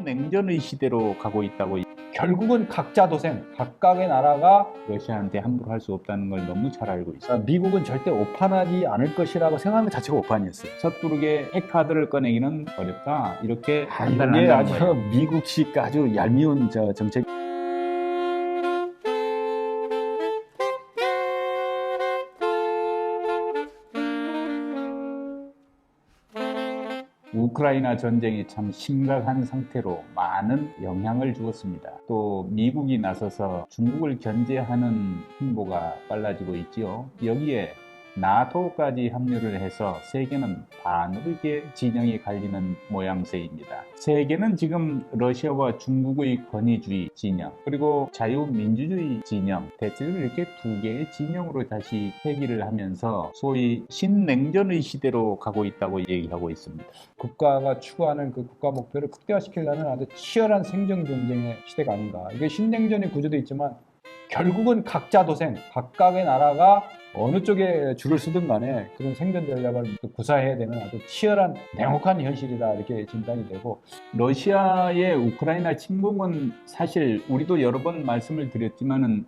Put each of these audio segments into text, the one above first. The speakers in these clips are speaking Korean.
신냉전의 시대로 가고 있다고. 결국은 각자 도생, 각각의 나라가 러시아한테 함부로 할 수 없다는 걸 너무 잘 알고 있어요. 미국은 절대 오판하지 않을 것이라고 생각하는 것 자체가 오판이었어요. 섣부르게 핵카드를 꺼내기는 어렵다, 이렇게 이게 판단한다는 아주 거예요. 미국식 아주 얄미운 정책. 우크라이나 전쟁이 참 심각한 상태로 많은 영향을 주었습니다. 또 미국이 나서서 중국을 견제하는 행보가 빨라지고 있지요. 여기에 나토까지 합류를 해서 세계는 반으로 진영이 갈리는 모양새입니다. 세계는 지금 러시아와 중국의 권위주의 진영, 그리고 자유민주주의 진영, 대체로 이렇게 두 개의 진영으로 다시 회귀를 하면서 소위 신냉전의 시대로 가고 있다고 얘기하고 있습니다. 국가가 추구하는 그 국가 목표를 극대화시키려는 아주 치열한 생존 경쟁의 시대가 아닌가. 이게 신냉전의 구조도 있지만 결국은 각자 도생, 각각의 나라가 어느 쪽에 줄을 서든 간에 그런 생존 전략을 구사해야 되는 아주 치열한 냉혹한 현실이다, 이렇게 진단이 되고. 러시아의 우크라이나 침공은 사실 우리도 여러 번 말씀을 드렸지만은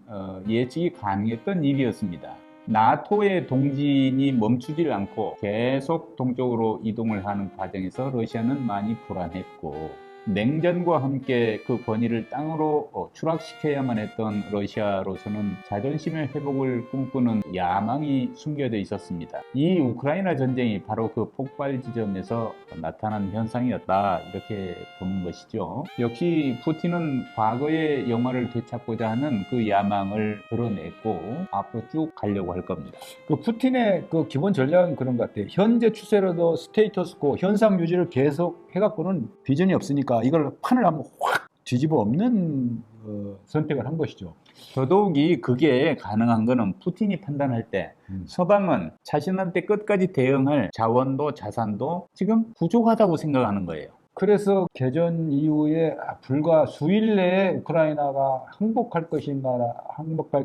예측이 가능했던 일이었습니다. 나토의 동진이 멈추질 않고 계속 동쪽으로 이동을 하는 과정에서 러시아는 많이 불안했고, 냉전과 함께 그 권위를 땅으로 추락시켜야만 했던 러시아로서는 자존심의 회복을 꿈꾸는 야망이 숨겨져 있었습니다. 이 우크라이나 전쟁이 바로 그 폭발 지점에서 나타난 현상이었다, 이렇게 보는 것이죠. 역시 푸틴은 과거의 영화를 되찾고자 하는 그 야망을 드러냈고 앞으로 쭉 가려고 할 겁니다. 그 푸틴의 그 기본 전략은 그런 것 같아요. 현재 추세로도 스테이터스코, 현상 유지를 계속 해갖고는 비전이 없으니까 이걸 판을 한번 확 뒤집어 엎는 선택을 한 것이죠. 더더욱이 그게 가능한 거는 푸틴이 판단할 때 서방은 자신한테 끝까지 대응할 자원도 자산도 지금 부족하다고 생각하는 거예요. 그래서 개전 이후에 불과 수일 내에 우크라이나가 항복할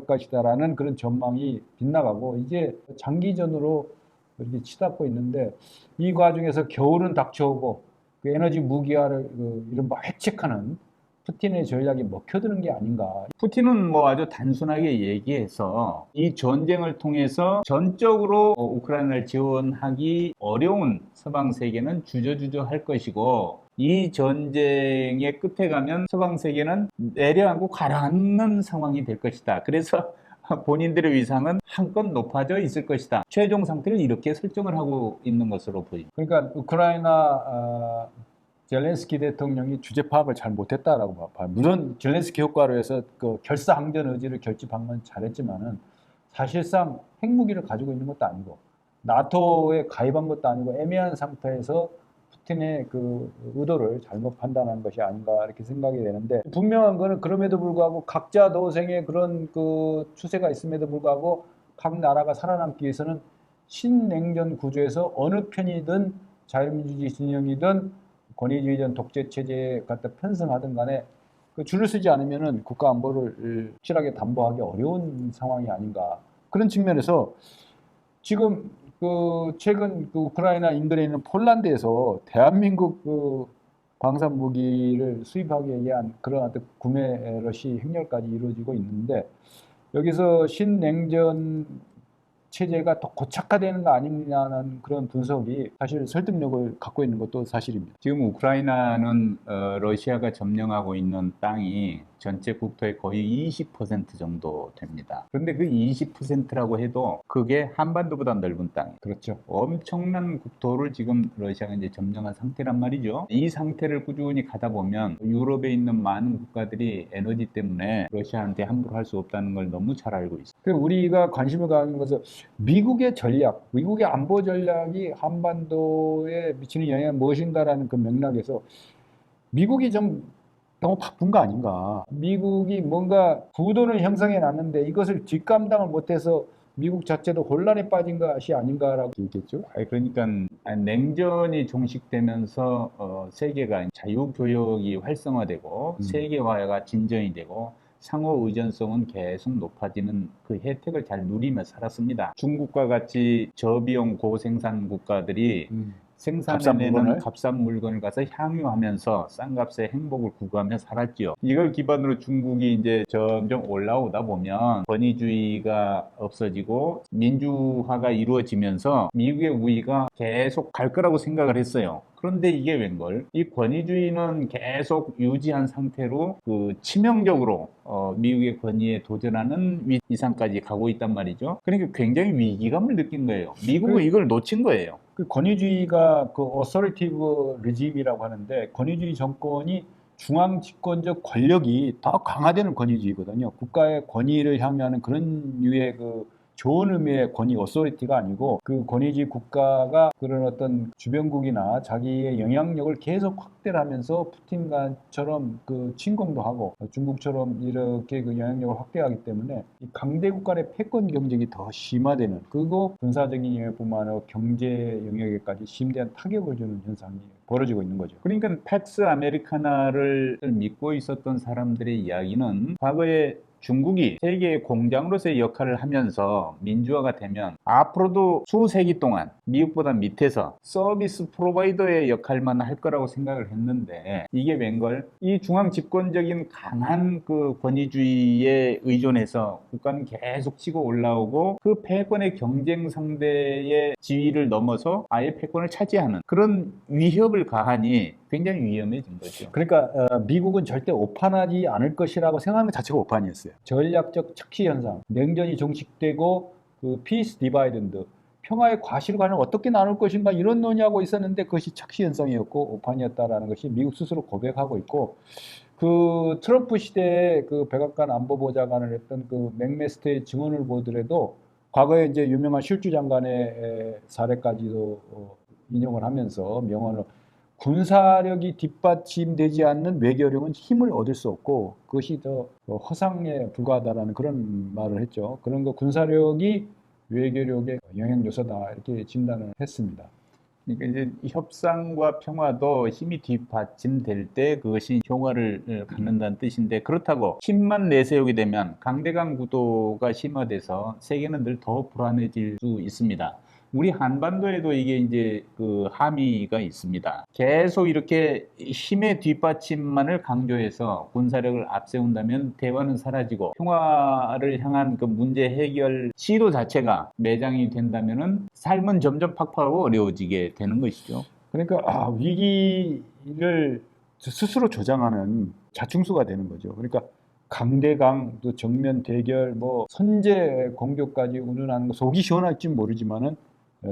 것이다라는 그런 전망이 빗나가고 이제 장기전으로 이렇게 치닫고 있는데, 이 과정에서 겨울은 닥쳐오고 그 에너지 무기화를 이른바 획책하는 푸틴의 전략이 먹혀드는 게 아닌가. 푸틴은 뭐 아주 단순하게 얘기해서 이 전쟁을 통해서 전적으로 우크라이나를 지원하기 어려운 서방 세계는 주저주저 할 것이고, 이 전쟁의 끝에 가면 서방 세계는 내려앉고 가라앉는 상황이 될 것이다. 그래서 본인들의 위상은 한껏 높아져 있을 것이다. 최종 상태를 이렇게 설정을 하고 있는 것으로 보입니다. 그러니까 우크라이나 젤렌스키 대통령이 주제 파악을 잘 못했다라고 봐요. 물론 젤렌스키 효과로 해서 그 결사항전 의지를 결집한 건 잘했지만은 사실상 핵무기를 가지고 있는 것도 아니고 나토에 가입한 것도 아니고 애매한 상태에서 푸틴의 그 의도를 잘못 판단한 것이 아닌가, 이렇게 생각이 되는데, 분명한 거는 그럼에도 불구하고 각자 도생의 그런 그 추세가 있음에도 불구하고 각 나라가 살아남기 위해서는 신냉전 구조에서 어느 편이든 자유민주주의 진영이든 권위주의든 독재 체제에 갖다 편승하든 간에 그 줄을 서지 않으면은 국가 안보를 확실하게 담보하기 어려운 상황이 아닌가. 그런 측면에서 지금 그 최근 그 우크라이나 인근에 있는 폴란드에서 대한민국 그 방산 무기를 수입하기 위한 그런 어떤 구매 러시 행렬까지 이루어지고 있는데, 여기서 신냉전 체제가 더 고착화되는 거 아니냐는 그런 분석이 사실 설득력을 갖고 있는 것도 사실입니다. 지금 우크라이나는 러시아가 점령하고 있는 땅이 전체 국토의 거의 20% 정도 됩니다. 그런데 그 20%라고 해도 그게 한반도보다 넓은 땅이에요. 그렇죠. 엄청난 국토를 지금 러시아가 이제 점령한 상태란 말이죠. 이 상태를 꾸준히 가다 보면 유럽에 있는 많은 국가들이 에너지 때문에 러시아한테 함부로 할 수 없다는 걸 너무 잘 알고 있어요. 그리고 우리가 관심을 갖는 것은 미국의 전략, 미국의 안보 전략이 한반도에 미치는 영향이 무엇인가라는 그 맥락에서 미국이 좀 너무 바쁜 거 아닌가. 미국이 뭔가 구도는 형성해 놨는데 이것을 뒷감당을 못해서 미국 자체도 혼란에 빠진 것이 아닌가라고 얘기했죠. 그러니까 냉전이 종식되면서 세계가 자유교역이 활성화되고 세계화가 진전이 되고 상호 의존성은 계속 높아지는 그 혜택을 잘 누리며 살았습니다. 중국과 같이 저비용 고생산 국가들이 생산해내는 값싼 물건을 가서 향유하면서 싼 값에 행복을 구가하며 살았지요. 이걸 기반으로 중국이 이제 점점 올라오다 보면 권위주의가 없어지고 민주화가 이루어지면서 미국의 우위가 계속 갈 거라고 생각을 했어요. 그런데 이게 웬걸? 이 권위주의는 계속 유지한 상태로 치명적으로 미국의 권위에 도전하는 이상까지 가고 있단 말이죠. 그러니까 굉장히 위기감을 느낀 거예요. 미국은 이걸 놓친 거예요. 그 권위주의가 어서리티브 리짐이라고 하는데, 권위주의 정권이 중앙 집권적 권력이 더 강화되는 권위주의거든요. 국가의 권위를 향유하는 그런 류의 좋은 의미의 권위, 어소리티가 아니고, 그 권위주의 국가가 그런 어떤 주변국이나 자기의 영향력을 계속 확대를 하면서 푸틴처럼 침공도 하고 중국처럼 이렇게 영향력을 확대하기 때문에 이 강대국 간의 패권 경쟁이 더 심화되는, 그리고 군사적인 영역뿐만 아니라 경제 영역에까지 심대한 타격을 주는 현상이 벌어지고 있는 거죠. 그러니까 팩스 아메리카나를 믿고 있었던 사람들의 이야기는 과거에 중국이 세계의 공장으로서의 역할을 하면서 민주화가 되면 앞으로도 수세기 동안 미국보다 밑에서 서비스 프로바이더의 역할만 할 거라고 생각을 했는데, 이게 웬걸? 이 중앙 집권적인 강한 권위주의에 의존해서 국가는 계속 치고 올라오고 그 패권의 경쟁 상대의 지위를 넘어서 아예 패권을 차지하는 그런 위협을 가하니 굉장히 위험해진 거죠. 그러니까 미국은 절대 오판하지 않을 것이라고 생각하는 것 자체가 오판이었어요. 전략적 착시 현상, 냉전이 종식되고 피스 디바이던드, 평화의 과실관을 어떻게 나눌 것인가, 이런 논의하고 있었는데 그것이 착시 현상이었고 오판이었다라는 것이 미국 스스로 고백하고 있고, 트럼프 시대에 백악관 안보보좌관을 했던 맥메스터의 증언을 보더라도 과거에 이제 유명한 실주 장관의 사례까지도 인용을 하면서 명언을, 군사력이 뒷받침되지 않는 외교력은 힘을 얻을 수 없고 그것이 더 허상에 불과하다라는 그런 말을 했죠. 그런 군사력이 외교력의 영향 요소다, 이렇게 진단을 했습니다. 그러니까 이제 협상과 평화도 힘이 뒷받침될 때 그것이 효과를 갖는다는 뜻인데, 그렇다고 힘만 내세우게 되면 강대강 구도가 심화돼서 세계는 늘 더 불안해질 수 있습니다. 우리 한반도에도 이게 이제 함의가 있습니다. 계속 이렇게 힘의 뒷받침만을 강조해서 군사력을 앞세운다면 대화는 사라지고 평화를 향한 문제 해결 시도 자체가 매장이 된다면은 삶은 점점 팍팍하고 어려워지게 되는 것이죠. 그러니까 위기를 스스로 조장하는 자충수가 되는 거죠. 그러니까 강대강, 또 정면 대결, 선제 공격까지 운운하는 거 속이 시원할지 모르지만은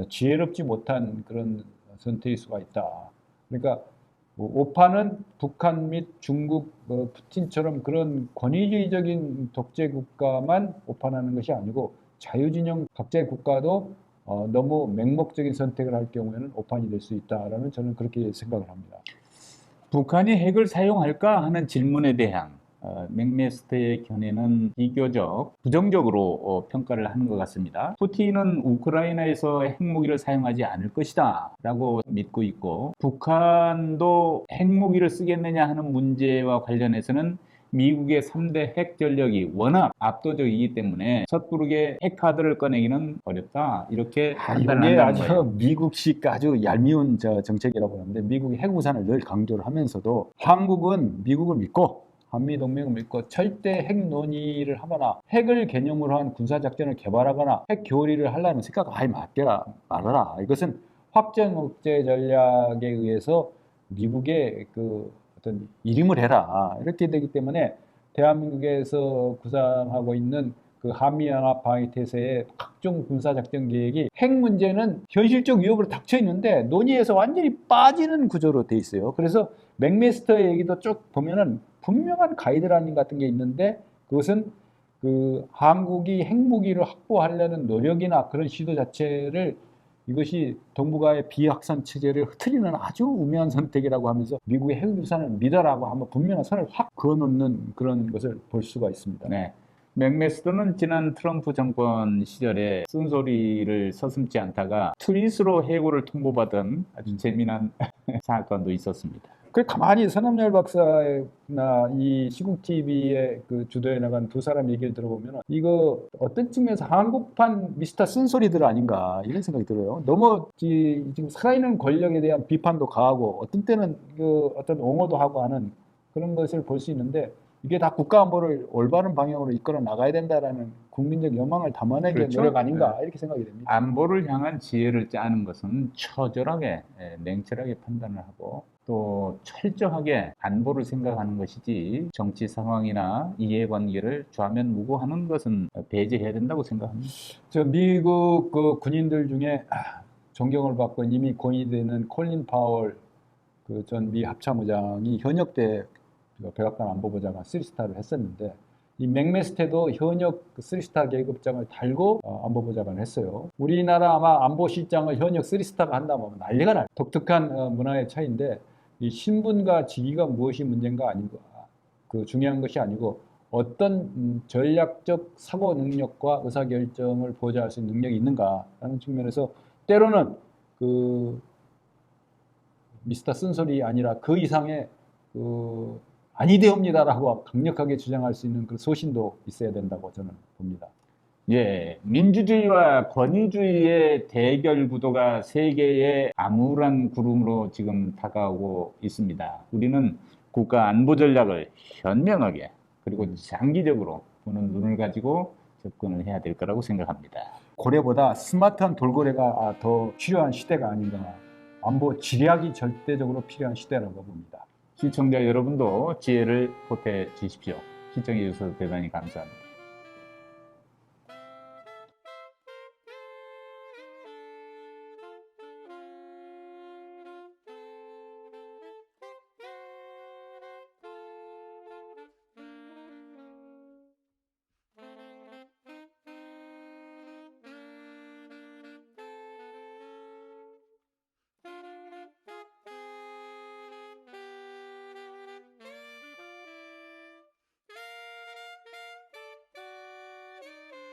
지혜롭지 못한 그런 선택일 수가 있다. 그러니까 오판은 북한 및 중국, 푸틴처럼 그런 권위주의적인 독재 국가만 오판하는 것이 아니고 자유진영 각자의 국가도 너무 맹목적인 선택을 할 경우에는 오판이 될 수 있다라는, 저는 그렇게 생각을 합니다. 북한이 핵을 사용할까 하는 질문에 대한 맥메스터의 견해는 비교적 부정적으로 평가를 하는 것 같습니다. 푸틴은 우크라이나에서 핵무기를 사용하지 않을 것이다 라고 믿고 있고, 북한도 핵무기를 쓰겠느냐 하는 문제와 관련해서는 미국의 3대 핵 전력이 워낙 압도적이기 때문에 섣부르게 핵카드를 꺼내기는 어렵다, 이렇게 판단을 이게 한다는 아주 거예요. 미국식 아주 얄미운 정책이라고 하는데, 미국이 핵우산을 늘 강조를 하면서도 한국은 미국을 믿고 한미동맹을 믿고 절대 핵 논의를 하거나 핵을 개념으로 한 군사작전을 개발하거나 핵 교리를 하려는 생각 아예 말아라. 이것은 확전 억제 전략에 의해서 미국의 어떤 일임을 해라, 이렇게 되기 때문에 대한민국에서 구상하고 있는 한미연합 방위태세의 각종 군사작전 계획이 핵 문제는 현실적 위협으로 닥쳐 있는데 논의에서 완전히 빠지는 구조로 돼 있어요. 그래서 맥메스터의 얘기도 쭉 보면은 분명한 가이드라인 같은 게 있는데, 그것은 한국이 핵무기를 확보하려는 노력이나 그런 시도 자체를, 이것이 동북아의 비확산 체제를 흐트리는 아주 우매한 선택이라고 하면서 미국의 핵우산을 믿어라고 한번 분명한 선을 확 그어놓는 그런 것을 볼 수가 있습니다. 네. 맥메스터는 지난 트럼프 정권 시절에 쓴소리를 서슴지 않다가 트윗으로 해고를 통보받은 아주 재미난 사건도 있었습니다. 그 가만히 서남열 박사나 이 시국 TV의 그 주도해 나간 두 사람 얘기를 들어보면 이거 어떤 측면에서 한국판 미스터 쓴소리들 아닌가 이런 생각이 들어요. 너무 지금 살아있는 권력에 대한 비판도 가하고 어떤 때는 그 어떤 옹호도 하고 하는 그런 것을 볼 수 있는데 이게 다 국가 안보를 올바른 방향으로 이끌어 나가야 된다라는 국민적 욕망을 담아내기 위한 그렇죠. 노력 아닌가 이렇게 생각이 됩니다. 안보를 향한 지혜를 짜는 것은 처절하게 냉철하게 판단을 하고 또 철저하게 안보를 생각하는 것이지 정치 상황이나 이해관계를 좌면무고하는 것은 배제해야 된다고 생각합니다. 저 미국 그 군인들 중에 존경을 받고 이미 고인이 되는 콜린 파월 그 전 미 합참의장이 현역 때 백악관 안보보좌관 3스타를 했었는데 이 맥메스테도 현역 3스타 계급장을 달고 안보보좌관을 했어요. 우리나라 아마 안보실장을 현역 3스타가 한다면 난리가 날. 독특한 문화의 차이인데 이 신분과 직위가 무엇이 문제인가 아닌가. 그 중요한 것이 아니고 어떤 전략적 사고 능력과 의사결정을 보좌할 수 있는 능력이 있는가라는 측면에서 때로는 그 미스터 쓴소리 아니라 그 이상의 그 아니되옵니다라고 강력하게 주장할 수 있는 그 소신도 있어야 된다고 저는 봅니다. 예, 민주주의와 권위주의의 대결 구도가 세계의 암울한 구름으로 지금 다가오고 있습니다. 우리는 국가 안보 전략을 현명하게 그리고 장기적으로 보는 눈을 가지고 접근을 해야 될 거라고 생각합니다. 고래보다 스마트한 돌고래가 더 필요한 시대가 아닌가. 안보 지략이 절대적으로 필요한 시대라고 봅니다. 시청자 여러분도 지혜를 보태 주십시오. 시청해 주셔서 대단히 감사합니다.